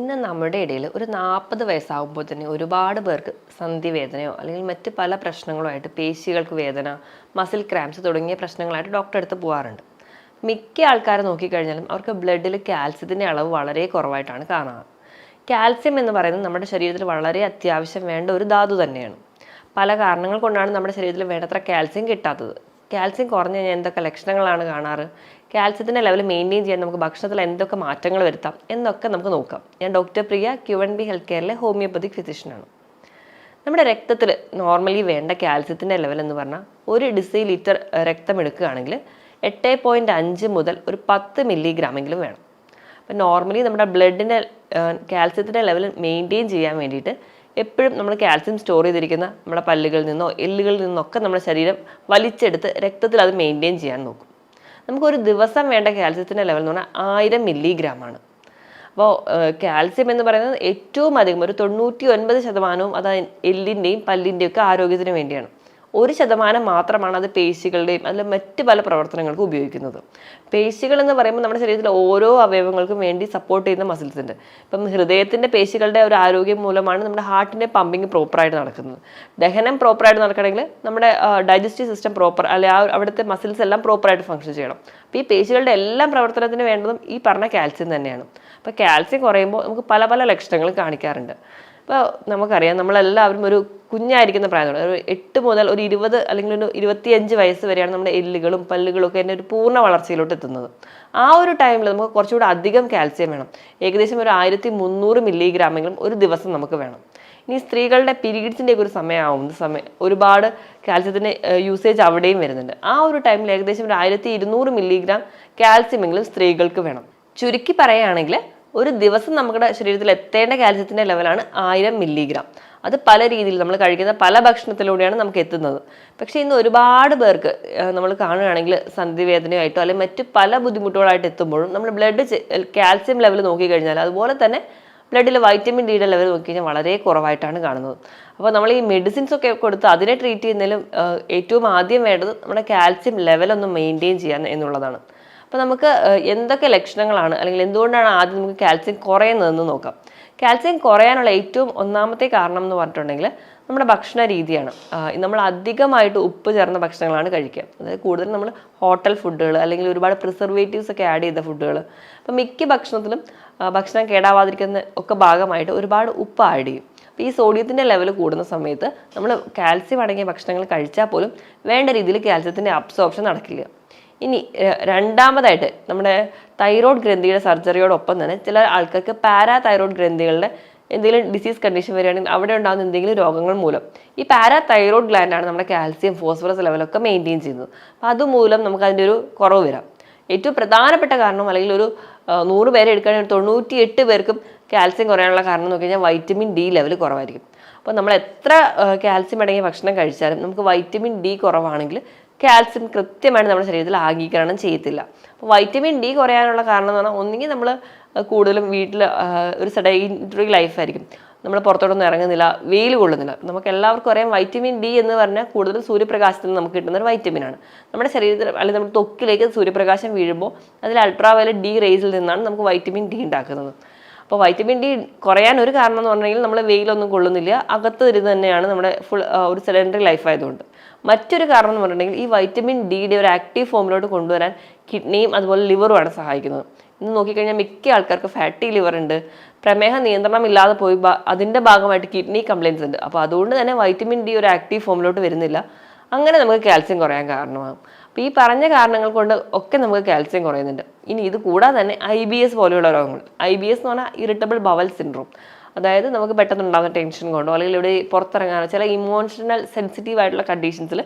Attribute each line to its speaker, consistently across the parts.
Speaker 1: ഇന്ന് നമ്മുടെ ഇടയിൽ ഒരു 40 വയസ്സാകുമ്പോൾ തന്നെ ഒരുപാട് പേർക്ക് സന്ധിവേദനയോ അല്ലെങ്കിൽ മറ്റ് പല പ്രശ്നങ്ങളോ ആയിട്ട് പേശികൾക്ക് വേദന, മസിൽ ക്രാംസ് തുടങ്ങിയ പ്രശ്നങ്ങളായിട്ട് ഡോക്ടറെ അടുത്ത് പോകാറുണ്ട്. മിക്ക ആൾക്കാരെ നോക്കിക്കഴിഞ്ഞാലും അവർക്ക് ബ്ലഡിൽ കാൽസ്യത്തിൻ്റെ അളവ് വളരെ കുറവായിട്ടാണ് കാണുക. കാൽസ്യം എന്ന് പറയുന്നത് നമ്മുടെ ശരീരത്തിൽ വളരെ അത്യാവശ്യം വേണ്ട ഒരു ധാതു തന്നെയാണ്. പല കാരണങ്ങൾ കൊണ്ടാണ് നമ്മുടെ ശരീരത്തിൽ വേണ്ടത്ര കാൽസ്യം കിട്ടാത്തത്. കാൽസ്യം കുറഞ്ഞു കഴിഞ്ഞാൽ എന്തൊക്കെ ലക്ഷണങ്ങളാണ് കാണാറ്, കാൽസ്യത്തിൻ്റെ ലെവൽ മെയിൻറ്റെയിൻ ചെയ്യാൻ നമുക്ക് ഭക്ഷണത്തിൽ എന്തൊക്കെ മാറ്റങ്ങൾ വരുത്താം എന്നൊക്കെ നമുക്ക് നോക്കാം. ഞാൻ ഡോക്ടർ പ്രിയ, QNB ഹെൽത്ത് കെയറിലെ ഹോമിയോപ്പതിക് ഫിസിഷ്യനാണ്. നമ്മുടെ രക്തത്തിൽ നോർമലി വേണ്ട കാൽസ്യത്തിൻ്റെ ലെവൽ എന്ന് പറഞ്ഞാൽ 1 ഡെസിലിറ്റർ രക്തം എടുക്കുകയാണെങ്കിൽ 8.5 മുതൽ ഒരു 10 മില്ലിഗ്രാമെങ്കിലും വേണം. അപ്പം നോർമലി നമ്മുടെ ബ്ലഡിൻ്റെ കാൽസ്യത്തിൻ്റെ ലെവൽ മെയിൻറ്റെയിൻ ചെയ്യാൻ വേണ്ടിയിട്ട് എപ്പോഴും നമ്മൾ കാൽസ്യം സ്റ്റോർ ചെയ്തിരിക്കുന്ന നമ്മുടെ പല്ലുകളിൽ നിന്നോ എല്ലുകളിൽ നിന്നൊക്കെ നമ്മുടെ ശരീരം വലിച്ചെടുത്ത് രക്തത്തിൽ അത് മെയിൻറ്റെയിൻ ചെയ്യാൻ നോക്കും. നമുക്കൊരു ദിവസം വേണ്ട കാൽസ്യത്തിൻ്റെ ലെവൽ എന്ന് പറഞ്ഞാൽ 1000 മില്ലിഗ്രാമാണ്. അപ്പോൾ കാൽസ്യം എന്ന് പറയുന്നത് ഏറ്റവും അധികം ഒരു 99% അത് എല്ലിൻ്റെയും പല്ലിൻ്റെയും ഒക്കെ ആരോഗ്യത്തിന് വേണ്ടിയാണ്. 1% മാത്രമാണ് അത് പേശികളുടെയും അതിൽ മറ്റ് പല പ്രവർത്തനങ്ങൾക്കും ഉപയോഗിക്കുന്നത്. പേശികൾ എന്ന് പറയുമ്പോൾ നമ്മുടെ ശരീരത്തിലെ ഓരോ അവയവങ്ങൾക്കും വേണ്ടി സപ്പോർട്ട് ചെയ്യുന്ന മസിൽസ് ഉണ്ട്. ഇപ്പം ഹൃദയത്തിൻ്റെ പേശികളുടെ ഒരു ആരോഗ്യം മൂലമാണ് നമ്മുടെ ഹാർട്ടിൻ്റെ പമ്പിങ് പ്രോപ്പറായിട്ട് നടക്കുന്നത്. ദഹനം പ്രോപ്പറായിട്ട് നടക്കണമെങ്കിൽ നമ്മുടെ ഡൈജസ്റ്റീവ് സിസ്റ്റം പ്രോപ്പർ അല്ലെ അവിടുത്തെ മസിൽസ് എല്ലാം പ്രോപ്പറായിട്ട് ഫങ്ഷൻ ചെയ്യണം. അപ്പോൾ ഈ പേശികളുടെ എല്ലാം പ്രവർത്തനത്തിന് വേണ്ടതും ഈ പറഞ്ഞ കാൽസ്യം തന്നെയാണ്. അപ്പോൾ കാൽസ്യം കുറയുമ്പോൾ നമുക്ക് പല പല ലക്ഷണങ്ങൾ കാണിക്കാറുണ്ട്. ഇപ്പോൾ നമുക്കറിയാം, നമ്മളെല്ലാവരും ഒരു കുഞ്ഞായിരിക്കുന്ന പ്രായത്തോടെ ഒരു 8 മുതൽ ഒരു 20 അല്ലെങ്കിൽ ഒരു 25 വയസ്സ് വരെയാണ് നമ്മുടെ എല്ലുകളും പല്ലുകളും ഒക്കെ ഒരു പൂർണ്ണ വളർച്ചയിലോട്ട് എത്തുന്നത്. ആ ഒരു ടൈമിൽ നമുക്ക് കുറച്ചുകൂടെ അധികം കാൽസ്യം വേണം. ഏകദേശം ഒരു 1300 മില്ലിഗ്രാമെങ്കിലും ഒരു ദിവസം നമുക്ക് വേണം. ഇനി സ്ത്രീകളുടെ പീരീഡ്സിൻ്റെ ഒരു സമയം ഒരുപാട് കാൽസ്യത്തിൻ്റെ യൂസേജ് അവിടെയും വരുന്നുണ്ട്. ആ ഒരു ടൈമിൽ ഏകദേശം ഒരു 1200 മില്ലിഗ്രാം കാൽസ്യമെങ്കിലും സ്ത്രീകൾക്ക് വേണം. ചുരുക്കി പറയുകയാണെങ്കിൽ ഒരു ദിവസം നമ്മുടെ ശരീരത്തിൽ എത്തേണ്ട കാൽസ്യത്തിൻ്റെ ലെവലാണ് 1000 മില്ലിഗ്രാം. അത് പല രീതിയിൽ നമ്മൾ കഴിക്കുന്ന പല ഭക്ഷണത്തിലൂടെയാണ് നമുക്ക് എത്തുന്നത്. പക്ഷേ ഇന്ന് ഒരുപാട് പേർക്ക് നമ്മൾ കാണുകയാണെങ്കിൽ സന്ധിവേദനയായിട്ടോ അല്ലെങ്കിൽ മറ്റ് പല ബുദ്ധിമുട്ടുകളായിട്ട് എത്തുമ്പോഴും നമ്മൾ ബ്ലഡ് കാൽസ്യം ലെവൽ നോക്കിക്കഴിഞ്ഞാൽ അതുപോലെ തന്നെ ബ്ലഡിൽ വൈറ്റമിൻ ഡിയുടെ ലെവൽ നോക്കിക്കഴിഞ്ഞാൽ വളരെ കുറവായിട്ടാണ് കാണുന്നത്. അപ്പോൾ നമ്മൾ ഈ മെഡിസിൻസ് ഒക്കെ കൊടുത്ത് അതിനെ ട്രീറ്റ് ചെയ്യുന്നതിലും ഏറ്റവും ആദ്യം വേണ്ടത് നമ്മുടെ കാൽസ്യം ലെവലൊന്ന് മെയിൻറ്റെയിൻ ചെയ്യാൻ എന്നുള്ളതാണ്. അപ്പോൾ നമുക്ക് എന്തൊക്കെ ലക്ഷണങ്ങളാണ് അല്ലെങ്കിൽ എന്തുകൊണ്ടാണ് ആദ്യം നമുക്ക് കാൽസ്യം കുറയുന്നതെന്ന് നോക്കാം. കാൽസ്യം കുറയാനുള്ള ഏറ്റവും ഒന്നാമത്തെ കാരണം എന്ന് പറഞ്ഞിട്ടുണ്ടെങ്കിൽ നമ്മുടെ ഭക്ഷണ രീതിയാണ്. നമ്മൾ അധികമായിട്ട് ഉപ്പ് ചേർന്ന ഭക്ഷണങ്ങളാണ് കഴിക്കുക. അതായത് കൂടുതലും നമ്മൾ ഹോട്ടൽ ഫുഡുകൾ അല്ലെങ്കിൽ ഒരുപാട് പ്രിസർവേറ്റീവ്സ് ഒക്കെ ആഡ് ചെയ്ത ഫുഡുകൾ. അപ്പം മിക്ക ഭക്ഷണത്തിലും ഭക്ഷണം കേടാവാതിരിക്കുന്ന ഒക്കെ ഭാഗമായിട്ട് ഒരുപാട് ഉപ്പ് ആഡ് ചെയ്യും. അപ്പോൾ ഈ സോഡിയത്തിൻ്റെ ലെവൽ കൂടുന്ന സമയത്ത് നമ്മൾ കാൽസ്യം അടങ്ങിയ ഭക്ഷണങ്ങൾ കഴിച്ചാൽ പോലും വേണ്ട രീതിയിൽ കാൽസ്യത്തിൻ്റെ അബ്സോർപ്ഷൻ നടക്കില്ല. ഇനി രണ്ടാമതായിട്ട് നമ്മുടെ തൈറോയ്ഡ് ഗ്രന്ഥിയുടെ സർജറിയോടൊപ്പം തന്നെ ചില ആൾക്കാർക്ക് പാരാതൈറോയ്ഡ് ഗ്രന്ഥികളുടെ എന്തെങ്കിലും ഡിസീസ് കണ്ടീഷൻ വരികയാണെങ്കിൽ അവിടെ ഉണ്ടാകുന്ന എന്തെങ്കിലും രോഗങ്ങൾ മൂലം ഈ പാരാതൈറോയ്ഡ് ഗ്ലാൻഡാണ് നമ്മുടെ കാൽസ്യം ഫോസ്ഫറസ് ലെവലൊക്കെ മെയിൻറ്റെയിൻ ചെയ്യുന്നത്. അപ്പോൾ അതുമൂലം നമുക്ക് അതിൻ്റെ ഒരു കുറവ് വരാം. ഏറ്റവും പ്രധാനപ്പെട്ട കാരണം അല്ലെങ്കിൽ ഒരു 100 പേരെ എടുക്കുകയാണെങ്കിൽ 98 പേർക്കും കാൽസ്യം കുറയാനുള്ള കാരണം എന്ന് നോക്കി കഴിഞ്ഞാൽ വൈറ്റമിൻ ഡി ലെവൽ കുറവായിരിക്കും. അപ്പോൾ നമ്മൾ എത്ര കാൽസ്യം അടങ്ങിയ ഭക്ഷണം കഴിച്ചാലും നമുക്ക് വൈറ്റമിൻ ഡി കുറവാണെങ്കിൽ കാൽസ്യം കൃത്യമായിട്ട് നമ്മുടെ ശരീരത്തിൽ ആഗീകരണം ചെയ്യത്തില്ല. അപ്പോൾ വൈറ്റമിൻ ഡി കുറയാനുള്ള കാരണം എന്ന് പറഞ്ഞാൽ ഒന്നുകിൽ നമ്മൾ കൂടുതലും വീട്ടിൽ ഒരു സെഡൻറ്ററി ലൈഫായിരിക്കും, നമ്മൾ പുറത്തോട്ടൊന്നും ഇറങ്ങുന്നില്ല, വെയിൽ കൊള്ളുന്നില്ല. നമുക്ക് എല്ലാവർക്കും അറിയാം വൈറ്റമിൻ ഡി എന്ന് പറഞ്ഞാൽ കൂടുതലും സൂര്യപ്രകാശത്തിൽ നിന്ന് നമുക്ക് കിട്ടുന്ന ഒരു വൈറ്റമിനാണ്. നമ്മുടെ ശരീരത്തിൽ അല്ലെങ്കിൽ നമ്മുടെ ത്വക്കിലേക്ക് സൂര്യപ്രകാശം വീഴുമ്പോൾ അതിൽ അൾട്രാവയലറ്റ് ഡി റേസിൽ നിന്നാണ് നമുക്ക് വൈറ്റമിൻ ഡി ഉണ്ടാക്കുന്നത്. അപ്പോൾ വൈറ്റമിൻ ഡി കുറയാൻ ഒരു കാരണം എന്ന് പറഞ്ഞെങ്കിൽ നമ്മൾ വെയിലൊന്നും കൊള്ളുന്നില്ല, അകത്ത് ഇരുന്ന് തന്നെയാണ് നമ്മുടെ ഫുൾ ഒരു സെഡൻറ്ററി ലൈഫ് ആയതുകൊണ്ട്. മറ്റൊരു കാരണം എന്ന് പറഞ്ഞിട്ടുണ്ടെങ്കിൽ ഈ വൈറ്റമിൻ ഡിയുടെ ഒരു ആക്റ്റീവ് ഫോമിലോട്ട് കൊണ്ടുവരാൻ കിഡ്നിയും അതുപോലെ ലിവറുമാണ് സഹായിക്കുന്നത്. ഇന്ന് നോക്കിക്കഴിഞ്ഞാൽ മിക്ക ആൾക്കാർക്ക് ഫാറ്റി ലിവർ ഉണ്ട്, പ്രമേഹ നിയന്ത്രണം ഇല്ലാതെ പോയി അതിൻ്റെ ഭാഗമായിട്ട് കിഡ്നി കംപ്ലയിൻസ് ഉണ്ട്. അപ്പോൾ അതുകൊണ്ട് തന്നെ വൈറ്റമിൻ ഡി ഒരു ആക്റ്റീവ് ഫോമിലോട്ട് വരുന്നില്ല. അങ്ങനെ നമുക്ക് കാൽസ്യം കുറയാൻ കാരണമാകും. അപ്പോൾ ഈ പറഞ്ഞ കാരണങ്ങൾ കൊണ്ട് ഒക്കെ നമുക്ക് കാൽസ്യം കുറയുന്നുണ്ട്. ഇനി ഇത് കൂടാതെ തന്നെ IBS പോലെയുള്ള രോഗങ്ങൾ. IBS എന്ന് പറഞ്ഞാൽ ഇറിറ്റബിൾ ബവൽ സിൻഡ്രോം. അതായത് നമുക്ക് പെട്ടെന്നുണ്ടാകുന്ന ടെൻഷൻ കൊണ്ടോ അല്ലെങ്കിൽ ഇവിടെ പുറത്തിറങ്ങാനോ ചില ഇമോഷണൽ സെൻസിറ്റീവ് ആയിട്ടുള്ള കണ്ടീഷൻസിൽ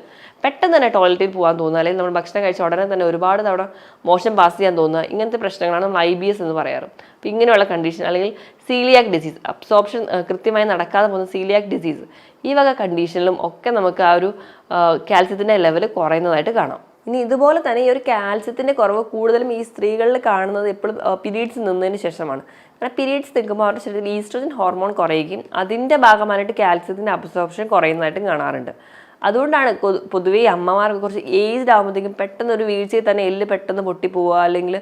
Speaker 1: പെട്ടെന്ന് തന്നെ ടോയ്ലറ്റിൽ പോകാൻ തോന്നുക, അല്ലെങ്കിൽ നമ്മൾ ഭക്ഷണം കഴിച്ച ഉടനെ തന്നെ ഒരുപാട് തവണ മോശം പാസ് ചെയ്യാൻ തോന്നുക, ഇങ്ങനത്തെ പ്രശ്നങ്ങളാണ് നമ്മൾ IBS എന്ന് പറയാറ്. അപ്പോൾ ഇങ്ങനെയുള്ള കണ്ടീഷൻ അല്ലെങ്കിൽ സീലിയാക് ഡിസീസ്, അബ്സോർപ്ഷൻ കൃത്യമായി നടക്കാതെ പോകുന്ന സീലിയാക് ഡിസീസ്, ഈ വക കണ്ടീഷനിലും ഒക്കെ നമുക്ക് ആ ഒരു കാൽസ്യത്തിൻ്റെ ലെവൽ കുറയുന്നതായിട്ട് കാണാം. ഇനി ഇതുപോലെ തന്നെ ഈ ഒരു കാൽസ്യത്തിൻ്റെ കുറവ് കൂടുതലും ഈ സ്ത്രീകളിൽ കാണുന്നത് എപ്പോഴും പീരീഡ്സ് നിന്നതിന് ശേഷമാണ്. കാരണം പീരീഡ്സ് നിൽക്കുമ്പോൾ അവരുടെ ശരീരത്തിൽ ഈസ്ട്രജൻ ഹോർമോൺ കുറയുകയും അതിൻ്റെ ഭാഗമായിട്ട് കാൽസ്യത്തിൻ്റെ അബ്സോർപ്ഷൻ കുറയുന്നതായിട്ടും കാണാറുണ്ട്. അതുകൊണ്ടാണ് പൊതുവേ ഈ അമ്മമാർക്ക് കുറച്ച് ഏജ്ഡ് ആകുമ്പോഴത്തേക്കും പെട്ടെന്ന് ഒരു വീഴ്ചയിൽ തന്നെ എല്ല് പെട്ടെന്ന് പൊട്ടിപ്പോവുക, അല്ലെങ്കിൽ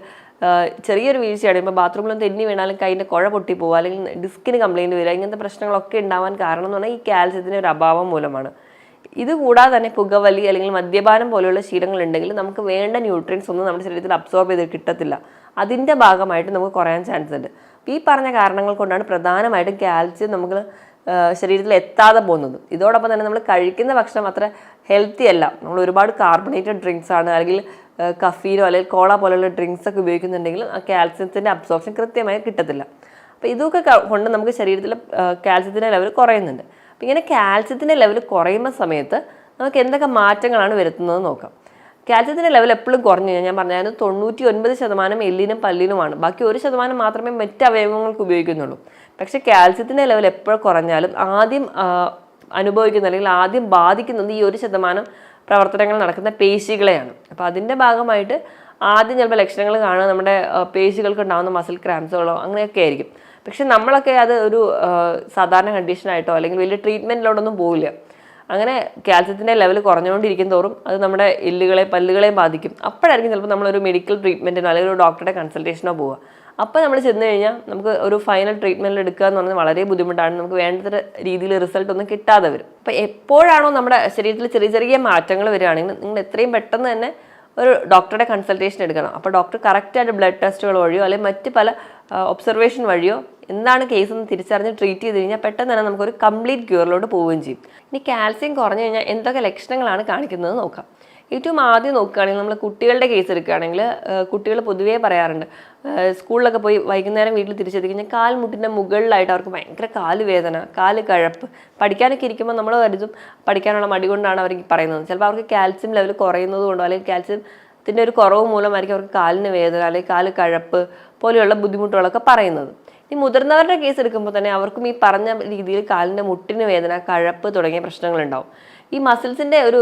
Speaker 1: ചെറിയൊരു വീഴ്ചയാണ്. ഇപ്പോൾ ബാത്റൂമിലൊന്നും തെന്നി വീണാലും കൈൻ്റെ കുഴ പൊട്ടിപ്പോവുക, അല്ലെങ്കിൽ ഡിസ്കിന് കംപ്ലയിൻറ്റ് വരിക, ഇങ്ങനത്തെ പ്രശ്നങ്ങളൊക്കെ ഉണ്ടാവാൻ കാരണം എന്ന് പറഞ്ഞാൽ ഈ കാൽസ്യത്തിൻ്റെ ഒരു അഭാവം മൂലമാണ്. ഇത് കൂടാതെ തന്നെ പുകവലി അല്ലെങ്കിൽ മദ്യപാനം പോലെയുള്ള ശീലങ്ങൾ ഉണ്ടെങ്കിൽ നമുക്ക് വേണ്ട ന്യൂട്രിയൻസ് ഒന്നും നമ്മുടെ ശരീരത്തിൽ അബ്സോർബ് ചെയ്ത് കിട്ടത്തില്ല. അതിൻ്റെ ഭാഗമായിട്ട് നമുക്ക് കുറയാൻ ചാൻസ് ഉണ്ട്. അപ്പോൾ ഈ പറഞ്ഞ കാരണങ്ങൾ കൊണ്ടാണ് പ്രധാനമായിട്ടും കാൽസ്യം നമുക്ക് ശരീരത്തിൽ എത്താതെ പോകുന്നത്. ഇതോടൊപ്പം തന്നെ നമ്മൾ കഴിക്കുന്ന ഭക്ഷണം അത്ര ഹെൽത്തി അല്ല. നമ്മൾ ഒരുപാട് കാർബണേറ്റഡ് ഡ്രിങ്ക്സ് ആണ്, അല്ലെങ്കിൽ കഫീനോ അല്ലെങ്കിൽ കോള പോലെയുള്ള ഡ്രിങ്ക്സ് ഒക്കെ ഉപയോഗിക്കുന്നുണ്ടെങ്കിൽ ആ കാൽസ്യത്തിൻ്റെ അബ്സോർപ്ഷൻ കൃത്യമായി കിട്ടത്തില്ല. അപ്പോൾ ഇതൊക്കെ കൊണ്ട് നമുക്ക് ശരീരത്തിൽ കാൽസ്യത്തിൻ്റെ ലെവൽ കുറയുന്നുണ്ട്. അപ്പോൾ ഇങ്ങനെ കാൽസ്യത്തിൻ്റെ ലെവൽ കുറയുന്ന സമയത്ത് നമുക്ക് എന്തൊക്കെ മാറ്റങ്ങളാണ് വരുത്തുന്നത് നോക്കാം. കാൽസ്യത്തിൻ്റെ ലെവൽ എപ്പോഴും കുറഞ്ഞു കഴിഞ്ഞാൽ ഞാൻ പറഞ്ഞാൽ 99% എല്ലിനും പല്ലിനുമാണ്. ബാക്കി 1% മാത്രമേ മറ്റ് അവയവങ്ങൾക്ക് ഉപയോഗിക്കുന്നുള്ളൂ. പക്ഷേ കാൽസ്യത്തിൻ്റെ ലെവൽ എപ്പോഴും കുറഞ്ഞാലും ആദ്യം അനുഭവിക്കുന്ന അല്ലെങ്കിൽ ആദ്യം ബാധിക്കുന്നത് ഈ 1% പ്രവർത്തനങ്ങൾ നടക്കുന്ന പേശികളെയാണ്. അപ്പോൾ അതിൻ്റെ ഭാഗമായിട്ട് ആദ്യം ചിലപ്പോൾ ലക്ഷണങ്ങൾ കാണുക നമ്മുടെ പേശികൾക്ക് ഉണ്ടാകുന്ന മസിൽ ക്രാംസുകളോ അങ്ങനെയൊക്കെ ആയിരിക്കും. പക്ഷെ നമ്മളൊക്കെ അത് ഒരു സാധാരണ കണ്ടീഷനായിട്ടോ അല്ലെങ്കിൽ വലിയ ട്രീറ്റ്മെൻറ്റിലോട്ടൊന്നും പോവില്ല. അങ്ങനെ കാൽസ്യത്തിൻ്റെ ലെവൽ കുറഞ്ഞുകൊണ്ടിരിക്കും തോറും അത് നമ്മുടെ പല്ലുകളെയും ബാധിക്കും. അപ്പോഴായിരിക്കും ചിലപ്പോൾ നമ്മളൊരു മെഡിക്കൽ ട്രീറ്റ്മെൻറ്റിനോ അല്ലെങ്കിൽ ഒരു ഡോക്ടറുടെ കൺസൾട്ടേഷനോ പോവുക. അപ്പോൾ നമ്മൾ ചെന്ന് കഴിഞ്ഞാൽ നമുക്ക് ഒരു ഫൈനൽ ട്രീറ്റ്മെൻറ്റിൽ എടുക്കുക എന്ന് പറഞ്ഞാൽ വളരെ ബുദ്ധിമുട്ടാണ്. നമുക്ക് വേണ്ട രീതിയിൽ റിസൾട്ട് ഒന്നും കിട്ടാതെ വരും. അപ്പോൾ എപ്പോഴാണോ നമ്മുടെ ശരീരത്തിൽ ചെറിയ ചെറിയ മാറ്റങ്ങൾ വരികയാണെങ്കിൽ നിങ്ങൾ എത്രയും പെട്ടെന്ന് തന്നെ ഒരു ഡോക്ടറുടെ കൺസൾട്ടേഷൻ എടുക്കണം. അപ്പോൾ ഡോക്ടർ കറക്റ്റായിട്ട് ബ്ലഡ് ടെസ്റ്റുകൾ വഴിയോ അല്ലെങ്കിൽ മറ്റ് പല ഒബ്സർവേഷൻ വഴിയോ എന്താണ് കേസ് എന്ന് തിരിച്ചറിഞ്ഞ് ട്രീറ്റ് ചെയ്ത് കഴിഞ്ഞാൽ പെട്ടെന്ന് തന്നെ നമുക്കൊരു കംപ്ലീറ്റ് ക്യൂറിലോട്ട് പോവുകയും ചെയ്യും. ഇനി കാൽസ്യം കുറഞ്ഞു കഴിഞ്ഞാൽ എന്തൊക്കെ ലക്ഷണങ്ങളാണ് കാണിക്കുന്നത് നോക്കാം. ഏറ്റവും ആദ്യം നോക്കുകയാണെങ്കിൽ നമ്മൾ കുട്ടികളുടെ കേസ് എടുക്കുകയാണെങ്കിൽ കുട്ടികൾ പൊതുവേ പറയാറുണ്ട്, സ്കൂളിലൊക്കെ പോയി വൈകുന്നേരം വീട്ടിൽ തിരിച്ചെത്തി കഴിഞ്ഞാൽ കാൽമുട്ടിൻ്റെ മുകളിലായിട്ട് അവർക്ക് ഭയങ്കര കാല് വേദന, കാല് കഴപ്പ്. പഠിക്കാനൊക്കെ ഇരിക്കുമ്പോൾ നമ്മൾ കരുതും പഠിക്കാനുള്ള മടി കൊണ്ടാണ് അവർ പറയുന്നത്. ചിലപ്പോൾ അവർക്ക് കാൽസ്യം ലെവൽ കുറയുന്നത് കൊണ്ടോ അല്ലെങ്കിൽ കാൽസ്യത്തിൻ്റെ ഒരു കുറവ് മൂലമായിരിക്കും അവർക്ക് കാലിന് വേദന അല്ലെങ്കിൽ കാല് കഴപ്പ് പോലെയുള്ള ബുദ്ധിമുട്ടുകളൊക്കെ പറയുന്നത്. ഈ മുതിർന്നവരുടെ കേസ് എടുക്കുമ്പോൾ തന്നെ അവർക്കും ഈ പറഞ്ഞ രീതിയിൽ കാലിൻ്റെ മുട്ടിന് വേദന, കഴപ്പ് തുടങ്ങിയ പ്രശ്നങ്ങളുണ്ടാവും. ഈ മസിൽസിൻ്റെ ഒരു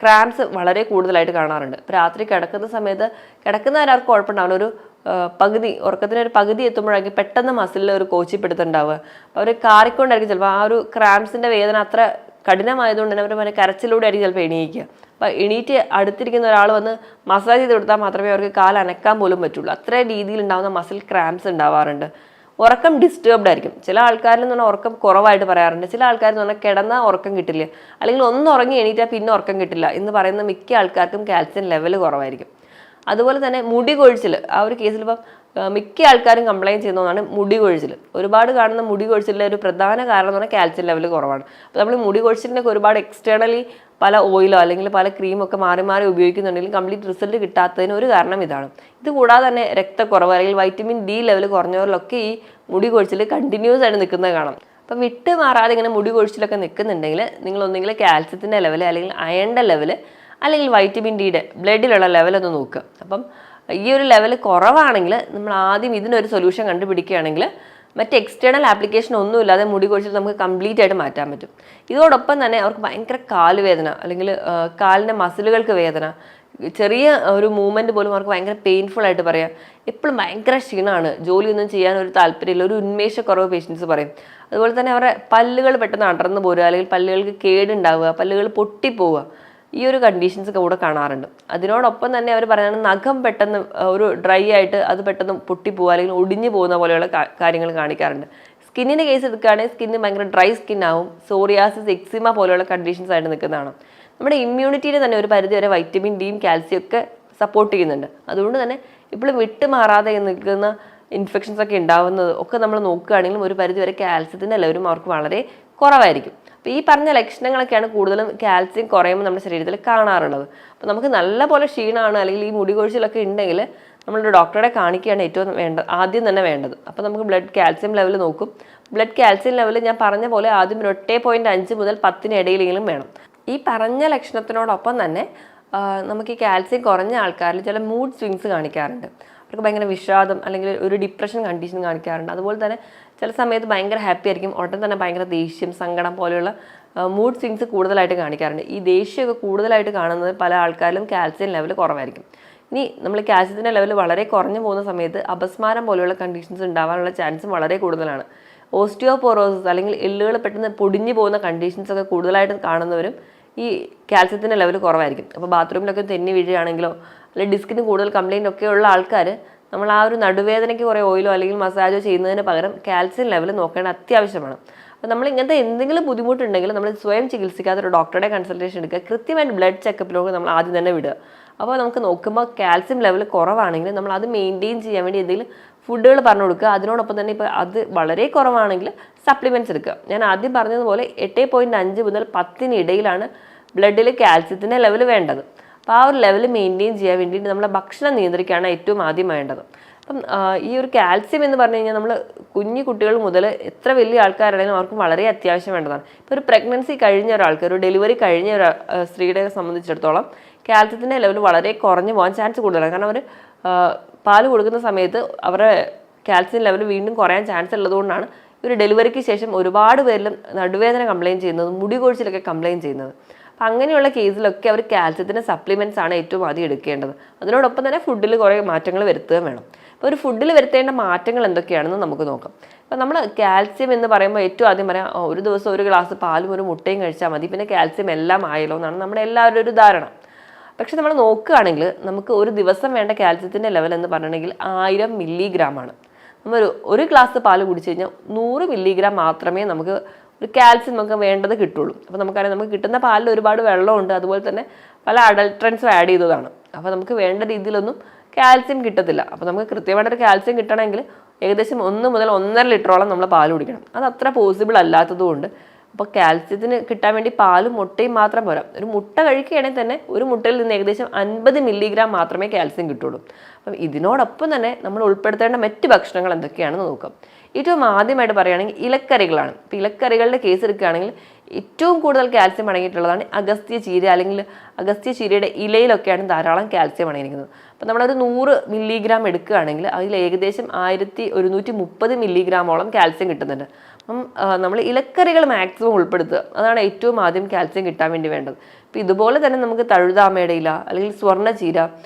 Speaker 1: ക്രാംസ് വളരെ കൂടുതലായിട്ട് കാണാറുണ്ട്. ഇപ്പോൾ രാത്രി കിടക്കുന്ന സമയത്ത് കിടക്കുന്നവരവർക്ക് കുഴപ്പമുണ്ടാവില്ല, ഒരു ഉറക്കത്തിനൊരു പകുതി എത്തുമ്പോഴായിരിക്കും പെട്ടെന്ന് മസിലിൽ ഒരു കോച്ചിപ്പിടുത്തുണ്ടാവുക. അപ്പോൾ അവർ കാറിക്കൊണ്ടായിരിക്കും ചിലപ്പോൾ ആ ഒരു ക്രാംസിൻ്റെ വേദന അത്ര കഠിനമായതുകൊണ്ട് തന്നെ അവർ കരച്ചിലൂടെ ആയിരിക്കും ചിലപ്പോൾ എണീക്കുക. അപ്പോൾ എണീറ്റ് അടുത്തിരിക്കുന്ന ഒരാൾ വന്ന് മസാജ് ചെയ്ത് കൊടുത്താൽ മാത്രമേ അവർക്ക് കാൽ അനക്കാൻ പോലും പറ്റുള്ളൂ. അത്ര രീതിയിൽ ഉണ്ടാകുന്ന മസിൽ ക്രാംസ് ഉണ്ടാവാറുണ്ട്. ഉറക്കം ഡിസ്റ്റർബ്ഡ് ആയിരിക്കും. ചില ആൾക്കാരിൽ എന്ന് പറഞ്ഞാൽ ഉറക്കം കുറവായിട്ട് പറയാറുണ്ട്. ചില ആൾക്കാർ എന്ന് പറഞ്ഞാൽ കിടന്നാൽ ഉറക്കം കിട്ടില്ല, അല്ലെങ്കിൽ ഒന്ന് ഉറങ്ങി എണീറ്റാൽ പിന്നെ ഉറക്കം കിട്ടില്ല എന്ന് പറയുന്ന മിക്ക ആൾക്കാർക്കും കാൽസ്യം ലെവൽ കുറവായിരിക്കും. അതുപോലെ തന്നെ മുടി കൊഴിച്ചിൽ, ആ ഒരു കേസിൽ ഇപ്പം മിക്ക ആൾക്കാരും കംപ്ലയിൻറ്റ് ചെയ്യുന്നതാണ് മുടി കൊഴിച്ചിൽ. ഒരുപാട് കാണുന്ന മുടി കൊഴിച്ചിലിൻ്റെ ഒരു പ്രധാന കാരണം എന്ന് പറഞ്ഞാൽ കാൽസ്യം ലെവൽ കുറവാണ്. അപ്പോൾ നമ്മൾ മുടി കൊഴിച്ചിലിനൊക്കെ ഒരുപാട് എക്സ്റ്റേണലി പല ഓയിലോ അല്ലെങ്കിൽ പല ക്രീമൊക്കെ മാറി മാറി ഉപയോഗിക്കുന്നുണ്ടെങ്കിൽ കംപ്ലീറ്റ് റിസൾട്ട് കിട്ടാത്തതിന് ഒരു കാരണം ഇതാണ്. ഇത് കൂടാതെ തന്നെ രക്തക്കുറവ് അല്ലെങ്കിൽ വൈറ്റമിൻ ഡി ലെവൽ കുറഞ്ഞവരിലൊക്കെ ഈ മുടി കൊഴിച്ചിൽ കണ്ടിന്യൂസ് ആയിട്ട് നിൽക്കുന്നത് കാണാം. അപ്പം വിട്ട് മാറാതെ ഇങ്ങനെ മുടി കൊഴിച്ചിലൊക്കെ നിൽക്കുന്നുണ്ടെങ്കിൽ നിങ്ങൾ ഒന്നെങ്കിൽ കാൽസ്യത്തിൻ്റെ ലെവൽ അല്ലെങ്കിൽ അയണിൻ്റെ ലെവൽ അല്ലെങ്കിൽ വൈറ്റമിൻ ഡിയുടെ ബ്ലഡിലുള്ള ലെവലൊന്ന് നോക്കുക. അപ്പം ഈ ഒരു ലെവൽ കുറവാണെങ്കിൽ നമ്മൾ ആദ്യം ഇതിനൊരു സൊല്യൂഷൻ കണ്ടുപിടിക്കുകയാണെങ്കിൽ മറ്റ് എക്സ്റ്റേണൽ ആപ്ലിക്കേഷൻ ഒന്നുമില്ലാതെ മുടി കൊഴിച്ചിൽ നമുക്ക് കംപ്ലീറ്റ് ആയിട്ട് മാറ്റാൻ പറ്റും. ഇതോടൊപ്പം തന്നെ അവർക്ക് ഭയങ്കര കാലുവേദന അല്ലെങ്കിൽ കാലിൻ്റെ മസിലുകൾക്ക് വേദന, ചെറിയ ഒരു മൂവ്മെൻറ്റ് പോലും അവർക്ക് ഭയങ്കര പെയിൻഫുൾ ആയിട്ട് പറയാം. എപ്പോഴും ഭയങ്കര ക്ഷീണമാണ്, ജോലിയൊന്നും ചെയ്യാൻ ഒരു താല്പര്യമില്ല, ഒരു ഉന്മേഷക്കുറവ് പേഷ്യൻസ് പറയും. അതുപോലെ തന്നെ അവരുടെ പല്ലുകൾ പെട്ടെന്ന് അടർന്നു പോരുക അല്ലെങ്കിൽ പല്ലുകൾക്ക് കേടുണ്ടാവുക, പല്ലുകൾ പൊട്ടിപ്പോവുക, ഈ ഒരു കണ്ടീഷൻസ് കൂടെ കാണാറുണ്ട്. അതിനോടൊപ്പം തന്നെ അവർ പറയുന്നത് നഖം പെട്ടെന്ന് ഒരു ഡ്രൈ ആയിട്ട് അത് പെട്ടെന്ന് പൊട്ടിപ്പോവുക അല്ലെങ്കിൽ ഒടിഞ്ഞു പോകുന്ന പോലെയുള്ള കാര്യങ്ങൾ കാണിക്കാറുണ്ട്. സ്കിന്നിൻ്റെ കേസ് എടുക്കുകയാണെങ്കിൽ സ്കിന്ന് ഭയങ്കര ഡ്രൈ സ്കിന്നാവും, സോറിയാസിസ്, എക്സിമ പോലെയുള്ള കണ്ടീഷൻസ് ആയിട്ട് നിൽക്കുന്നതാണ്. നമ്മുടെ ഇമ്മ്യൂണിറ്റിയിൽ തന്നെ ഒരു പരിധി വരെ വൈറ്റമിൻ ഡിയും കാൽസ്യം ഒക്കെ സപ്പോർട്ട് ചെയ്യുന്നുണ്ട്. അതുകൊണ്ട് തന്നെ ഇപ്പോഴും വിട്ടുമാറാതെ നിൽക്കുന്ന ഇൻഫെക്ഷൻസ് ഒക്കെ ഉണ്ടാവുന്നത് ഒക്കെ നമ്മൾ നോക്കുകയാണെങ്കിലും ഒരു പരിധി വരെ കാൽസ്യത്തിൻ്റെ ലെവലും അവർക്ക് വളരെ കുറവായിരിക്കും. അപ്പോൾ ഈ പറഞ്ഞ ലക്ഷണങ്ങളൊക്കെയാണ് കൂടുതലും കാൽസ്യം കുറയുമ്പോൾ നമ്മുടെ ശരീരത്തിൽ കാണാറുള്ളത്. അപ്പോൾ നമുക്ക് നല്ല പോലെ ക്ഷീണമാണ് അല്ലെങ്കിൽ ഈ മുടി കൊഴിച്ചിലൊക്കെ ഉണ്ടെങ്കിൽ നമ്മളൊരു ഡോക്ടറെ കാണിക്കുകയാണ് ഏറ്റവും ആദ്യം തന്നെ വേണ്ടത്. അപ്പോൾ നമുക്ക് ബ്ലഡ് കാൽസ്യം ലെവൽ നോക്കും. ബ്ലഡ് കാൽസ്യം ലെവൽ ഞാൻ പറഞ്ഞ പോലെ ആദ്യം 8.5 മുതൽ 10 ഇടയിലെങ്കിലും വേണം. ഈ പറഞ്ഞ ലക്ഷണത്തിനോടൊപ്പം തന്നെ നമുക്ക് ഈ കാൽസ്യം കുറഞ്ഞ ആൾക്കാരിൽ ചില മൂഡ് സ്വിങ്സ് കാണിക്കാറുണ്ട്. അവർക്ക് ഭയങ്കര വിഷാദം അല്ലെങ്കിൽ ഒരു ഡിപ്രഷൻ കണ്ടീഷൻ കാണിക്കാറുണ്ട്. അതുപോലെ തന്നെ ചില സമയത്ത് ഭയങ്കര ഹാപ്പി ആയിരിക്കും, ഉടൻ തന്നെ ഭയങ്കര ദേഷ്യം, സങ്കടം പോലെയുള്ള മൂഡ് സ്വിങ്സ് കൂടുതലായിട്ട് കാണിക്കാറുണ്ട്. ഈ ദേഷ്യമൊക്കെ കൂടുതലായിട്ട് കാണുന്നത് പല ആൾക്കാരിലും കാൽസ്യം ലെവൽ കുറവായിരിക്കും. ഇനി നമ്മൾ കാൽസ്യത്തിൻ്റെ ലെവൽ വളരെ കുറഞ്ഞു പോകുന്ന സമയത്ത് അപസ്മാരം പോലെയുള്ള കണ്ടീഷൻസ് ഉണ്ടാവാനുള്ള ചാൻസും വളരെ കൂടുതലാണ്. ഓസ്റ്റിയോപോറോസിസ് അല്ലെങ്കിൽ എല്ലുകൾ പെട്ടെന്ന് പൊടിഞ്ഞു പോകുന്ന കണ്ടീഷൻസ് ഒക്കെ കൂടുതലായിട്ട് കാണുന്നവരും ഈ കാൽസ്യത്തിൻ്റെ ലെവൽ കുറവായിരിക്കും. അപ്പോൾ ബാത്റൂമിലൊക്കെ തെന്നി വീഴുകയാണെങ്കിലോ അല്ലെങ്കിൽ ഡിസ്കിന് കൂടുതൽ കംപ്ലയിൻ്റ് ഒക്കെ ഉള്ള ആൾക്കാർ നമ്മൾ ആ ഒരു നടുവേദനയ്ക്ക് കുറേ ഓയിലോ അല്ലെങ്കിൽ മസാജോ ചെയ്യുന്നതിന് പകരം കാൽസ്യം ലെവൽ നോക്കേണ്ട അത്യാവശ്യമാണ്. അപ്പോൾ നമ്മൾ ഇങ്ങനത്തെ എന്തെങ്കിലും ബുദ്ധിമുട്ടുണ്ടെങ്കിൽ നമ്മൾ സ്വയം ചികിത്സിക്കാതെ ഒരു ഡോക്ടറുടെ കൺസൾട്ടേഷൻ എടുക്കുക. കൃത്യമായിട്ട് ബ്ലഡ് ചെക്കപ്പിലൂടെ നമ്മൾ ആദ്യം തന്നെ വിടുക. അപ്പോൾ നമുക്ക് നോക്കുമ്പോൾ കാൽസ്യം ലെവൽ കുറവാണെങ്കിൽ നമ്മൾ അത് മെയിൻറ്റെയിൻ ചെയ്യാൻ വേണ്ടി എന്തെങ്കിലും ഫുഡുകൾ പറഞ്ഞു കൊടുക്കുക. അതിനോടൊപ്പം തന്നെ ഇപ്പോൾ അത് വളരെ കുറവാണെങ്കിൽ സപ്ലിമെൻറ്റ്സ് എടുക്കുക. ഞാൻ ആദ്യം പറഞ്ഞതുപോലെ 8.5 മുതൽ 10 ഇടയിലാണ് ബ്ലഡിൽ കാൽസ്യത്തിൻ്റെ ലെവൽ വേണ്ടത്. അപ്പോൾ ആ ഒരു ലെവൽ മെയിൻറ്റെയിൻ ചെയ്യാൻ വേണ്ടിയിട്ട് നമ്മളെ ഭക്ഷണം നിയന്ത്രിക്കുകയാണ് ഏറ്റവും ആദ്യം വേണ്ടത്. അപ്പം ഈ ഒരു കാൽസ്യം എന്ന് പറഞ്ഞു കഴിഞ്ഞാൽ നമ്മൾ കുഞ്ഞു കുട്ടികൾ മുതൽ എത്ര വലിയ ആൾക്കാരാണെങ്കിലും അവർക്ക് വളരെ അത്യാവശ്യം വേണ്ടതാണ്. ഇപ്പോൾ ഒരു പ്രഗ്നൻസി കഴിഞ്ഞ ഒരാൾക്ക്, ഒരു ഡെലിവറി കഴിഞ്ഞ ഒരു സ്ത്രീയെ സംബന്ധിച്ചിടത്തോളം കാൽസ്യത്തിൻ്റെ ലെവൽ വളരെ കുറഞ്ഞു പോകാൻ ചാൻസ് കൂടുതലാണ്. കാരണം അവർ പാല് കൊടുക്കുന്ന സമയത്ത് അവരുടെ കാൽസ്യം ലെവൽ വീണ്ടും കുറയാൻ ചാൻസ് ഉള്ളതുകൊണ്ടാണ് ഒരു ഡെലിവറിക്ക് ശേഷം ഒരുപാട് പേരിലും നടുവേദന കംപ്ലയിൻറ്റ് ചെയ്യുന്നത്, മുടി കൊഴിച്ചിലൊക്കെ കംപ്ലയിൻറ്റ് ചെയ്യുന്നത്. അപ്പം അങ്ങനെയുള്ള കേസിലൊക്കെ അവർ കാൽസ്യത്തിൻ്റെ സപ്ലിമെൻറ്റ്സ് ആണ് ഏറ്റവും ആദ്യം എടുക്കേണ്ടത്. അതിനോടൊപ്പം തന്നെ ഫുഡിൽ കുറേ മാറ്റങ്ങൾ വരുത്തുകയും വേണം. അപ്പോൾ ഒരു ഫുഡിൽ വരുത്തേണ്ട മാറ്റങ്ങൾ എന്തൊക്കെയാണെന്ന് നമുക്ക് നോക്കാം. അപ്പോൾ നമ്മൾ കാൽസ്യം എന്ന് പറയുമ്പോൾ ഏറ്റവും ആദ്യം പറയാം, ഒരു ദിവസം ഒരു ഗ്ലാസ് പാലും ഒരു മുട്ടയും കഴിച്ചാൽ മതി, പിന്നെ കാൽസ്യം എല്ലാം ആയല്ലോ എന്നാണ് നമ്മുടെ എല്ലാവരും ഒരു ധാരണ. പക്ഷെ നമ്മൾ നോക്കുകയാണെങ്കിൽ നമുക്ക് ഒരു ദിവസം വേണ്ട കാൽസ്യത്തിൻ്റെ ലെവൽ എന്ന് പറഞ്ഞിട്ടുണ്ടെങ്കിൽ 1000 മില്ലിഗ്രാമാണ്. നമ്മൾ ഒരു ഗ്ലാസ് പാല് കുടിച്ചു കഴിഞ്ഞാൽ 100 മില്ലിഗ്രാം മാത്രമേ നമുക്ക് ഒരു കാൽസ്യം നമുക്ക് വേണ്ടത് കിട്ടുള്ളൂ. അപ്പോൾ നമുക്കറിയാം, നമുക്ക് കിട്ടുന്ന പാലിൽ ഒരുപാട് വെള്ളമുണ്ട്, അതുപോലെ തന്നെ പല അഡൾട്രൻസും ആഡ് ചെയ്തതാണ്. അപ്പോൾ നമുക്ക് വേണ്ട രീതിയിലൊന്നും കാൽസ്യം കിട്ടത്തില്ല. അപ്പോൾ നമുക്ക് കൃത്യമായിട്ടൊരു കാൽസ്യം കിട്ടണമെങ്കിൽ ഏകദേശം 1 മുതൽ 1.5 ലിറ്ററോളം നമ്മൾ പാൽ കുടിക്കണം. അത് അത്ര പോസിബിൾ അല്ലാത്തതുകൊണ്ട് അപ്പോൾ കാൽസ്യത്തിന് കിട്ടാൻ വേണ്ടി പാലും മുട്ടയും മാത്രം പോരാ. ഒരു മുട്ട കഴിക്കുകയാണെങ്കിൽ തന്നെ ഒരു മുട്ടയിൽ നിന്ന് ഏകദേശം 50 മില്ലിഗ്രാം മാത്രമേ കാൽസ്യം കിട്ടുള്ളൂ. അപ്പം ഇതിനോടൊപ്പം തന്നെ നമ്മൾ ഉൾപ്പെടുത്തേണ്ട മറ്റ് ഭക്ഷണങ്ങൾ എന്തൊക്കെയാണെന്ന് നോക്കാം. ഏറ്റവും ആദ്യമായിട്ട് പറയുകയാണെങ്കിൽ ഇലക്കറികളാണ്. ഇപ്പോൾ ഇലക്കറികളുടെ കേസ് എടുക്കുകയാണെങ്കിൽ ഏറ്റവും കൂടുതൽ കാൽസ്യം അടങ്ങിയിട്ടുള്ളതാണ് അഗസ്ത്യ ചീര, അല്ലെങ്കിൽ അഗസ്ത്യ ചീരയുടെ ഇലയിലൊക്കെയാണ് ധാരാളം കാൽസ്യം അടങ്ങിയിരിക്കുന്നത്. അപ്പോൾ നമ്മളൊരു 100 മില്ലിഗ്രാം എടുക്കുകയാണെങ്കിൽ അതിൽ ഏകദേശം 1130 മില്ലിഗ്രാമോളം കാൽസ്യം കിട്ടുന്നുണ്ട്. അപ്പം നമ്മൾ ഇലക്കറികൾ മാക്സിമം ഉൾപ്പെടുത്തുക, അതാണ് ഏറ്റവും ആദ്യം കാൽസ്യം കിട്ടാൻ വേണ്ടി വേണ്ടത്. അപ്പോൾ ഇതുപോലെ തന്നെ നമുക്ക് തഴുതാമയുടെ ഇല, അല്ലെങ്കിൽ സ്വർണ്ണ ചീര,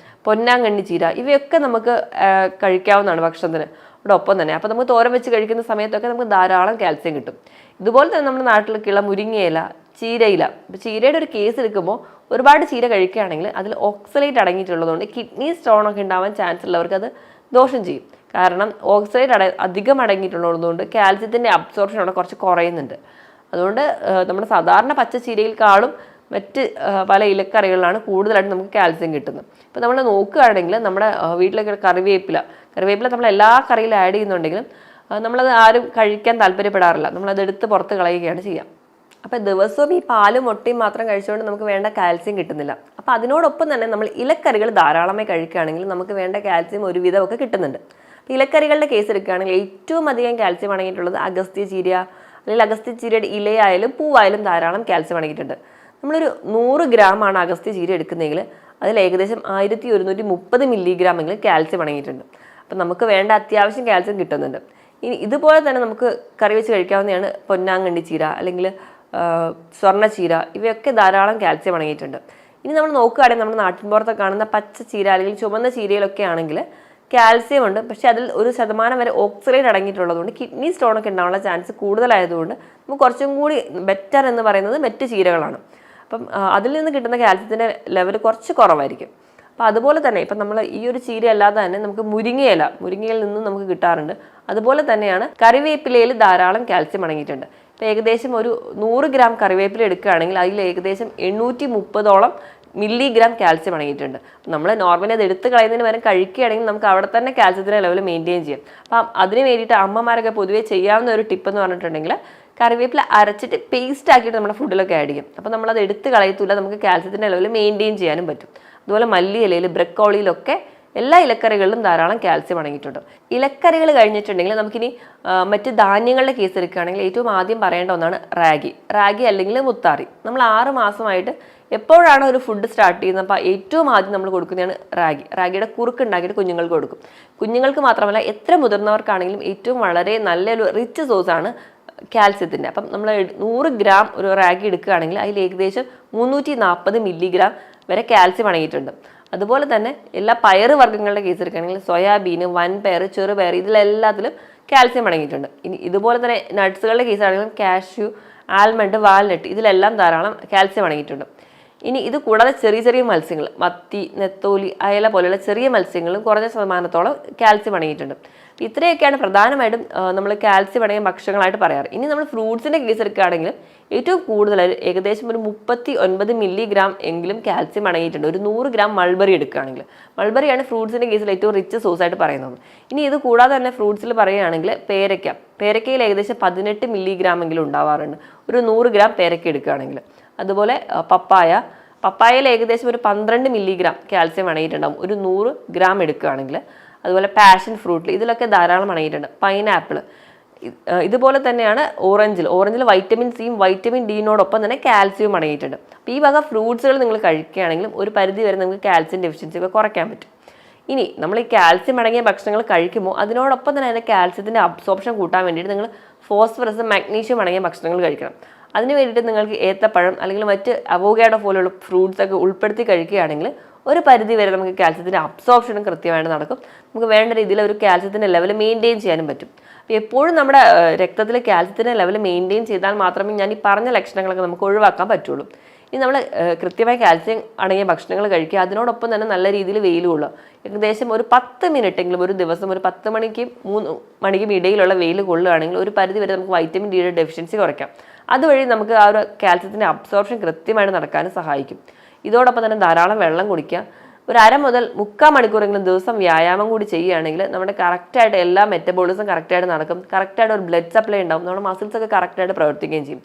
Speaker 1: പൊന്നാങ്കണ്ണി ചീര, ഇവയൊക്കെ നമുക്ക് കഴിക്കാവുന്നതാണ് ഭക്ഷണത്തിന് ഒപ്പം തന്നെ. അപ്പോൾ നമുക്ക് തോരൻ വെച്ച് കഴിക്കുന്ന സമയത്തൊക്കെ നമുക്ക് ധാരാളം കാൽസ്യം കിട്ടും. ഇതുപോലെ തന്നെ നമ്മുടെ നാട്ടിലേക്കുള്ള മുരിങ്ങയില, ചീരയില. ഇപ്പോൾ ചീരയുടെ ഒരു കേസ് എടുക്കുമ്പോൾ ഒരുപാട് ചീര കഴിക്കുകയാണെങ്കിൽ അതിൽ ഓക്സലേറ്റ് അടങ്ങിയിട്ടുള്ളതുകൊണ്ട് കിഡ്നി സ്റ്റോണൊക്കെ ഉണ്ടാവാൻ ചാൻസ് ഉള്ളവർക്ക് അത് ദോഷം ചെയ്യും. കാരണം ഓക്സലേറ്റ് അധികം അടങ്ങിയിട്ടുള്ളതുകൊണ്ട് കാൽസ്യത്തിൻ്റെ അബ്സോർപ്ഷൻ അവിടെ കുറച്ച് കുറയുന്നുണ്ട്. അതുകൊണ്ട് നമ്മുടെ സാധാരണ പച്ച ചീരയിൽക്കാളും മറ്റ് പല ഇലക്കറികളിലാണ് കൂടുതലായിട്ട് നമുക്ക് കാൽസ്യം കിട്ടുന്നത്. ഇപ്പോൾ നമ്മൾ നോക്കുകയാണെങ്കിൽ നമ്മുടെ വീട്ടിലൊക്കെ കറിവേപ്പില നമ്മൾ എല്ലാ കറിയിലും ആഡ് ചെയ്യുന്നുണ്ടെങ്കിലും നമ്മളത് ആരും കഴിക്കാൻ താല്പര്യപ്പെടാറില്ല. നമ്മളത് എടുത്ത് പുറത്ത് കളയുകയാണ് ചെയ്യുക. അപ്പോൾ ദിവസവും ഈ പാലും മുട്ടയും മാത്രം കഴിച്ചുകൊണ്ട് നമുക്ക് വേണ്ട കാൽസ്യം കിട്ടുന്നില്ല. അപ്പോൾ അതിനോടൊപ്പം തന്നെ നമ്മൾ ഇലക്കറികൾ ധാരാളമായി കഴിക്കുകയാണെങ്കിൽ നമുക്ക് വേണ്ട കാൽസ്യം ഒരുവിധമൊക്കെ കിട്ടുന്നുണ്ട്. അപ്പോൾ ഇലക്കറികളുടെ കേസ് എടുക്കുകയാണെങ്കിൽ ഏറ്റവും അധികം കാൽസ്യം അടങ്ങിയിട്ടുള്ളത് അഗസ്ത്യ ചീര, അല്ലെങ്കിൽ അഗസ്ത്യ ചീരയുടെ ഇലയായാലും പൂവായാലും ധാരാളം കാൽസ്യം അടങ്ങിയിട്ടുണ്ട്. നമ്മളൊരു 100 ഗ്രാമാണ് അഗസ്ത്യ ചീര എടുക്കുന്നതെങ്കിൽ അതിൽ ഏകദേശം 1130 മില്ലിഗ്രാമെങ്കിലും കാൽസ്യം അടങ്ങിയിട്ടുണ്ട്. അപ്പം നമുക്ക് വേണ്ട അത്യാവശ്യം കാൽസ്യം കിട്ടുന്നുണ്ട്. ഇനി ഇതുപോലെ തന്നെ നമുക്ക് കറി വെച്ച് കഴിക്കാവുന്നതാണ് പൊന്നാങ്കണ്ണി ചീര, അല്ലെങ്കിൽ സ്വർണ്ണ ചീര, ഇവയൊക്കെ ധാരാളം കാൽസ്യം അടങ്ങിയിട്ടുണ്ട്. ഇനി നമ്മൾ നോക്കുകയാണെങ്കിൽ നമ്മുടെ നാട്ടിൻപുറത്തൊക്കെ കാണുന്ന പച്ച ചീര അല്ലെങ്കിൽ ചുവന്ന ചീരയിലൊക്കെ ആണെങ്കിൽ കാൽസ്യം ഉണ്ട്, പക്ഷേ അതിൽ 1% വരെ ഓക്സലേറ്റ് അടങ്ങിയിട്ടുള്ളതുകൊണ്ട് കിഡ്നി സ്റ്റോണൊക്കെ ഉണ്ടാവാനുള്ള ചാൻസ് കൂടുതലായതുകൊണ്ട് നമുക്ക് കുറച്ചും കൂടി ബെറ്റർ എന്ന് പറയുന്നത് മറ്റ് ചീരകളാണ്. അപ്പം അതിൽ നിന്ന് കിട്ടുന്ന കാൽസ്യത്തിൻ്റെ ലെവൽ കുറച്ച് കുറവായിരിക്കും. അപ്പോൾ അതുപോലെ തന്നെ ഇപ്പം നമ്മൾ ഈ ഒരു ചീര അല്ലാതെ തന്നെ നമുക്ക് മുരിങ്ങയിൽ നിന്നും നമുക്ക് കിട്ടാറുണ്ട്. അതുപോലെ തന്നെയാണ് കറിവേപ്പിലയിൽ ധാരാളം കാൽസ്യം അടങ്ങിയിട്ടുണ്ട്. ഇപ്പോൾ ഏകദേശം ഒരു 100 ഗ്രാം കറിവേപ്പില എടുക്കുകയാണെങ്കിൽ അതിൽ ഏകദേശം 830ഓളം മില്ലിഗ്രാം കാൽസ്യം അടങ്ങിയിട്ടുണ്ട്. നമ്മൾ നോർമലി അത് എടുത്ത് കളയുന്നതിന് പകരം കഴിക്കുകയാണെങ്കിൽ നമുക്ക് അവിടെ തന്നെ കാൽസ്യത്തിൻ്റെ ലെവൽ മെയിൻറ്റെയിൻ ചെയ്യാം. അപ്പം അതിന് വേണ്ടിയിട്ട് അമ്മമാരൊക്കെ പൊതുവേ ചെയ്യാവുന്ന ഒരു ടിപ്പ് എന്ന് പറഞ്ഞിട്ടുണ്ടെങ്കിൽ കറിവേപ്പില അരച്ചിട്ട് പേസ്റ്റ് ആക്കിയിട്ട് നമ്മുടെ ഫുഡിലൊക്കെ ആഡ് ചെയ്യും. അപ്പോൾ നമ്മളത് എടുത്ത് കളയത്തില്ല, നമുക്ക് കാൽസ്യത്തിൻ്റെ ലെവൽ മെയിൻറ്റെയിൻ ചെയ്യാനും പറ്റും. അതുപോലെ മല്ലി ഇലയിൽ, ബ്രക്കോളിയിലൊക്കെ എല്ലാ ഇലക്കറികളിലും ധാരാളം കാൽസ്യം അടങ്ങിയിട്ടുണ്ട്. ഇലക്കറികൾ കഴിഞ്ഞിട്ടുണ്ടെങ്കിൽ നമുക്കിനി മറ്റ് ധാന്യങ്ങളുടെ കേസ് എടുക്കുകയാണെങ്കിൽ ഏറ്റവും ആദ്യം പറയേണ്ട ഒന്നാണ് റാഗി അല്ലെങ്കിൽ മുത്താറി. നമ്മൾ 6 മാസമായിട്ട് എപ്പോഴാണ് ഒരു ഫുഡ് സ്റ്റാർട്ട് ചെയ്യുന്നത് അപ്പോൾ ഏറ്റവും ആദ്യം നമ്മൾ കൊടുക്കുന്നതാണ് റാഗിയുടെ കുറുക്ക് ഉണ്ടാക്കിയിട്ട് കുഞ്ഞുങ്ങൾക്ക് കൊടുക്കും. കുഞ്ഞുങ്ങൾക്ക് മാത്രമല്ല എത്ര മുതിർന്നവർക്കാണെങ്കിലും ഏറ്റവും വളരെ നല്ലൊരു റിച്ച് സോഴ്സാണ് കാൽസ്യത്തിൻ്റെ. അപ്പം നമ്മൾ 100 ഗ്രാം ഒരു റാഗി എടുക്കുകയാണെങ്കിൽ അതിൽ ഏകദേശം 340 മില്ലിഗ്രാം വരെ കാൽസ്യം അടങ്ങിയിട്ടുണ്ട്. അതുപോലെ തന്നെ എല്ലാ പയറ് വർഗ്ഗങ്ങളുടെ കേസ് എടുക്കുകയാണെങ്കിൽ സോയാബീൻ, വൻപയർ, ചെറുപയർ, ഇതിലെല്ലാത്തിലും കാൽസ്യം അടങ്ങിയിട്ടുണ്ട്. ഇനി ഇതുപോലെ തന്നെ നട്ട്സുകളുടെ കേസാണെങ്കിലും കാഷ്യൂ, ആൽമണ്ട്, വാൽനട്ട്, ഇതിലെല്ലാം ധാരാളം കാൽസ്യം അടങ്ങിയിട്ടുണ്ട്. ഇനി ഇത് കൂടാതെ ചെറിയ ചെറിയ മത്സ്യങ്ങൾ, മത്തി, നെത്തോലി, അയല പോലെയുള്ള ചെറിയ മത്സ്യങ്ങളും കുറഞ്ഞ ശതമാനത്തോളം കാൽസ്യം അടങ്ങിയിട്ടുണ്ട്. ഇത്രയൊക്കെയാണ് പ്രധാനമായിട്ടും നമ്മൾ കാൽസ്യം അടങ്ങിയ ഭക്ഷണങ്ങളായിട്ട് പറയാറ്. ഇനി നമ്മൾ ഫ്രൂട്ട്സിൻ്റെ കേസ് എടുക്കുകയാണെങ്കിൽ ഏറ്റവും കൂടുതലായി ഏകദേശം ഒരു 39 മില്ലിഗ്രാം എങ്കിലും കാൽസ്യം അടങ്ങിയിട്ടുണ്ട് ഒരു 100 ഗ്രാം മൾബറി എടുക്കുകയാണെങ്കിൽ. മൾബറിയാണ് ഫ്രൂട്ട്സിൻ്റെ കേസിൽ ഏറ്റവും റിച്ച് സോഴ്സ് ആയിട്ട് പറയുന്നത്. ഇനി ഇത് കൂടാതെ തന്നെ ഫ്രൂട്ട്സിൽ പറയുകയാണെങ്കിൽ പേരയ്ക്കയിൽ ഏകദേശം 18 മില്ലിഗ്രാം എങ്കിലും ഉണ്ടാവാറുണ്ട് ഒരു 100 ഗ്രാം പേരയ്ക്ക എടുക്കുകയാണെങ്കിൽ. അതുപോലെ പപ്പായയിൽ ഏകദേശം ഒരു 12 മില്ലിഗ്രാം കാൽസ്യം അടങ്ങിയിട്ടുണ്ടാകും ഒരു 100 ഗ്രാം എടുക്കുകയാണെങ്കിൽ. അതുപോലെ പാഷൻ ഫ്രൂട്ടിൽ ഇതിലൊക്കെ ധാരാളം അടങ്ങിയിട്ടുണ്ട്. പൈനാപ്പിൾ ഇതുപോലെ തന്നെയാണ് ഓറഞ്ചിൽ വൈറ്റമിൻ സിയും വൈറ്റമിൻ ഡിനോടൊപ്പം തന്നെ കാൽസ്യവും അടങ്ങിയിട്ടുണ്ട്. അപ്പോൾ ഈ വക ഫ്രൂട്ട്സുകൾ നിങ്ങൾ കഴിക്കുകയാണെങ്കിലും ഒരു പരിധി വരെ നിങ്ങൾക്ക് കാൽസ്യം ഡെഫിഷ്യൻസി ഒക്കെ കുറയ്ക്കാൻ പറ്റും. ഇനി നമ്മൾ ഈ കാൽസ്യം അടങ്ങിയ ഭക്ഷണങ്ങൾ കഴിക്കുമ്പോൾ അതിനോടൊപ്പം തന്നെ അതിൻ്റെ കാൽസ്യത്തിൻ്റെ അബ്സോർപ്ഷൻ കൂട്ടാൻ വേണ്ടിയിട്ട് നിങ്ങൾ ഫോസ്ഫറസും മാഗ്നീഷ്യം അടങ്ങിയ ഭക്ഷണങ്ങൾ കഴിക്കണം. അതിന് വേണ്ടിയിട്ട് നിങ്ങൾക്ക് ഏത്തപ്പഴം അല്ലെങ്കിൽ മറ്റ് അവോക്കാഡോ പോലെയുള്ള ഫ്രൂട്ട്സ് ഒക്കെ ഉൾപ്പെടുത്തി കഴിക്കുകയാണെങ്കിൽ ഒരു പരിധി വരെ നമുക്ക് കാൽസ്യത്തിൻ്റെ അബ്സോർപ്ഷനും കൃത്യമായിട്ട് നടക്കും. നമുക്ക് വേണ്ട രീതിയിൽ ഒരു കാൽസ്യത്തിൻ്റെ ലെവൽ മെയിൻറ്റെയിൻ ചെയ്യാനും പറ്റും. അപ്പോൾ എപ്പോഴും നമ്മുടെ രക്തത്തിൽ കാൽസ്യത്തിൻ്റെ ലെവൽ മെയിൻറ്റെയിൻ ചെയ്താൽ മാത്രമേ ഞാൻ ഈ പറഞ്ഞ ലക്ഷണങ്ങളൊക്കെ നമുക്ക് ഒഴിവാക്കാൻ പറ്റുള്ളൂ. ഇനി നമ്മൾ കൃത്യമായി കാൽസ്യം അടങ്ങിയ ഭക്ഷണങ്ങൾ കഴിക്കുക, അതിനോടൊപ്പം തന്നെ നല്ല രീതിയിൽ വെയിൽ കൊള്ളുക. ഏകദേശം ഒരു 10 മിനിറ്റെങ്കിലും ഒരു ദിവസം ഒരു 10 മണിക്കും 3 മണിക്കും ഇടയിലുള്ള വെയിൽ കൊള്ളുകയാണെങ്കിൽ ഒരു പരിധി വരെ നമുക്ക് വൈറ്റമിൻ ഡിയുടെ ഡെഫിഷ്യൻസി കുറയ്ക്കാം. അതുവഴി നമുക്ക് ആ ഒരു കാൽസ്യത്തിൻ്റെ അബ്സോർപ്ഷൻ കൃത്യമായിട്ട് നടക്കാനും സഹായിക്കും. ഇതോടൊപ്പം തന്നെ ധാരാളം വെള്ളം കുടിക്കുക. ഒരു 1/2 മുതൽ 3/4 മണിക്കൂറെങ്കിലും ദിവസം വ്യായാമം കൂടി ചെയ്യുകയാണെങ്കിൽ നമ്മുടെ കറക്റ്റായിട്ട് എല്ലാ മെറ്റബോളിസം കറക്റ്റായിട്ട് നടക്കും. കറക്റ്റായിട്ട് ഒരു ബ്ലഡ് സപ്ലൈ ഉണ്ടാവും. നമ്മുടെ മസിൽസൊക്കെ കറക്റ്റായിട്ട് പ്രവർത്തിക്കുകയും ചെയ്യും.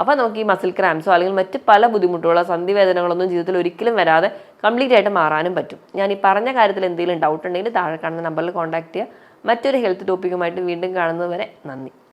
Speaker 1: അപ്പോൾ നമുക്ക് ഈ മസിൽ ക്രാംസോ അല്ലെങ്കിൽ മറ്റ് പല ബുദ്ധിമുട്ടുകളോ സന്ധിവേദനകളൊന്നും ജീവിതത്തിൽ ഒരിക്കലും വരാതെ കംപ്ലീറ്റ് ആയിട്ട് മാറാനും പറ്റും. ഞാൻ ഈ പറഞ്ഞ കാര്യത്തിൽ എന്തെങ്കിലും ഡൗട്ട് ഉണ്ടെങ്കിൽ താഴെ കാണുന്ന നമ്പറിൽ കോൺടാക്ട് ചെയ്യുക. മറ്റൊരു ഹെൽത്ത് ടോപ്പിക്കുമായിട്ട് വീണ്ടും കാണുന്നത് വരെ നന്ദി.